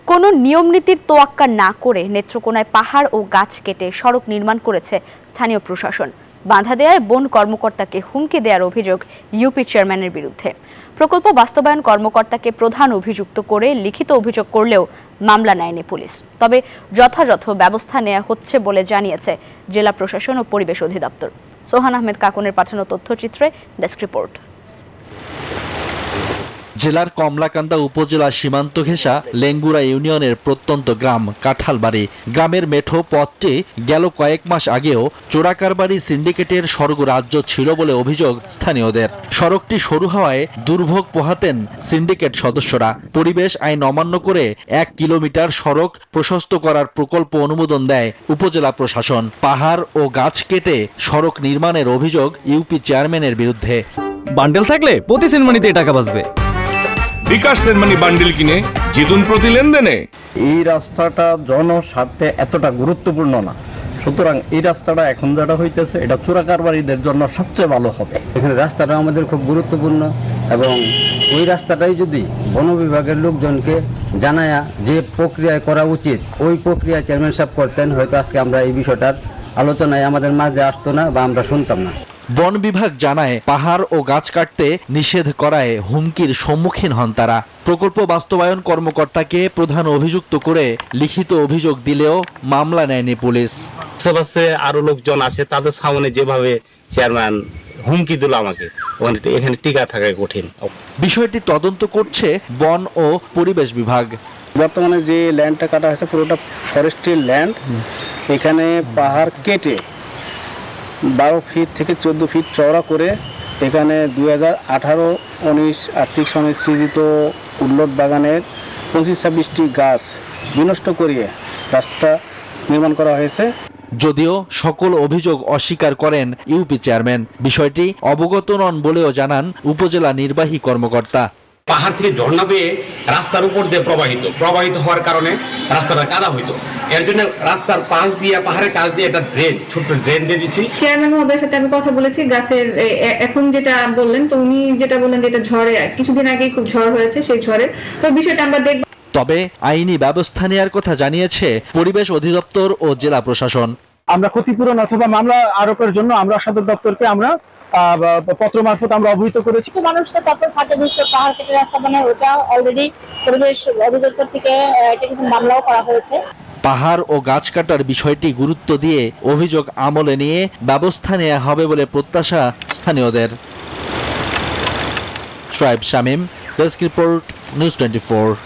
কোনো নিয়মনীতির তোয়াক্কা না করে নেত্রকোনায় পাহাড় ও গাছ কেটে সড়ক নির্মাণ করেছে স্থানীয় প্রশাসন। বাধা দেয়ায় বন কর্মকর্তাকে হুমকি দেওয়ার অভিযোগ ইউপি চেয়ারম্যানের বিরুদ্ধে। প্রকল্প বাস্তবায়ন কর্মকর্তাকে প্রধান অভিযুক্ত করে লিখিত অভিযোগ করলেও মামলা নেয়নি পুলিশ। তবে যথাযথ ব্যবস্থা নেওয়া হচ্ছে বলে জানিয়েছে জেলা প্রশাসন ও পরিবেশ অধিদপ্তর। সোহান আহমেদ কাকুনের পাঠানো তথ্যচিত্রে ডেস্ক রিপোর্ট। জেলার কমলাকান্দা উপজেলা সীমান্ত ঘেঁষা লেঙ্গুরা ইউনিয়নের প্রত্যন্ত গ্রাম কাঁঠালবাড়ি গ্রামের মেঠো পথটি গেল কয়েক মাস আগেও চোরাকারবারি সিন্ডিকেটের স্বর্গরাজ্য ছিল বলে অভিযোগ স্থানীয়দের। সড়কটি সরু হওয়ায় দুর্ভোগ পোহাতেন সিন্ডিকেট সদস্যরা। পরিবেশ আইন অমান্য করে 1 কিলোমিটার সড়ক প্রশস্ত করার প্রকল্প অনুমোদন দেয় উপজেলা প্রশাসন। পাহাড় ও গাছ কেটে সড়ক নির্মাণের অভিযোগ ইউপি চেয়ারম্যানের বিরুদ্ধে। বান্ডেল থাকলে প্রতি সেনমানিতে টাকা বাঁচবে। বিকাশ সেনমানি বান্ডেল কিনে জিতুন প্রতি লেনদেনে। এই রাস্তাটা জনস্বার্থে এতটা গুরুত্বপূর্ণ না, সুতরাং এই রাস্তাটা এখন যেটা হইতেছে এটা চোরাকারবারীদের জন্য সবচেয়ে ভালো হবে। এখানে রাস্তাটা আমাদের খুব গুরুত্বপূর্ণ এবং ওই রাস্তাটাই যদি বন বিভাগের লোকজনকে জানায়া যে প্রক্রিয়ায় করা উচিত ওই প্রক্রিয়া চেয়ারম্যান সাহেব করতেন, হয়তো আজকে আমরা এই বিষয়টার আলোচনায় আমাদের মাঝে আসতো না বা আমরা শুনতাম না। বন বিভাগ জানায় পাহাড় ও গাছ কাটতে নিষেধ করায় হুমকির সম্মুখীন হন তারা। প্রকল্প বাস্তবায়ন কর্মকর্তাকে প্রধান অভিযুক্ত করে লিখিত অভিযোগ দিলেও মামলা নেয়নি পুলিশ। আশেপাশে আরো লোকজন আসে, তাদের সামনে যেভাবে চেয়ারম্যান হুমকি দিল আমাকে, এখানে টিকা থাকা কঠিন। বিষয়টি তদন্ত করছে বন ও পরিবেশ বিভাগ। বর্তমানে যে ল্যান্ডটা কাটা হয়েছে পুরোটা ফরেস্ট্রি ল্যান্ড। এখানে পাহাড় কেটে 12 ফিট থেকে 14 ফিট চওড়া করে এখানে 2018-19 আর্থিক সনে সৃজিত উল্লট বাগানের 25-26টি গাছ বিনষ্ট করিয়ে রাস্তা নির্মাণ করা হয়েছে। যদিও সকল অভিযোগ অস্বীকার করেন ইউপি চেয়ারম্যান। বিষয়টি অবগত নন বলেও জানান উপজেলা নির্বাহী কর্মকর্তা। পাহাড় থেকে ঝর্ণা পেয়ে রাস্তার উপর দিয়ে প্রবাহিত হওয়ার কারণে রাস্তাটা কাদা হইতো। এর জন্য রাস্তার পাশ দিয়ে পাহাড়ের কাছ দিয়ে একটা ছোট্ট ড্রেন দিয়ে দিছি। চেয়ারম্যান মহোদয়ের সাথে আমি কথা বলেছি গাছের এখন যেটা বললেন, তো উনি যেটা বললেন যেটা ঝড়ে কিছুদিন আগে খুব ঝড় হয়েছে, সেই ঝড়ের তো বিষয়টা আমরা দেখব। তবে আইনি ব্যবস্থা নেওয়ার কথা জানিয়েছে পরিবেশ অধিদপ্তর ও জেলা প্রশাসন। আমরা ক্ষতিপূরণ অথবা মামলা আরোপের জন্য আমরা সদর দপ্তরকে আমরা পত্র মারফত আমরা অবহিত করেছি। মানুষ তো তারপর থাকে পাহাড় কেটে রাস্তা বানায়, ওটা অলরেডি পরিবেশ অধিদপ্তর থেকে এটা কিন্তু মামলাও করা হয়েছে। পাহাড় ও গাছ কাটার বিষয়টি গুরুত্ব দিয়ে অভিযোগ আমলে নিয়ে ব্যবস্থা নেওয়া হবে বলে প্রত্যাশা স্থানীয়দের। Shoaib Shamim, desk report, news 24।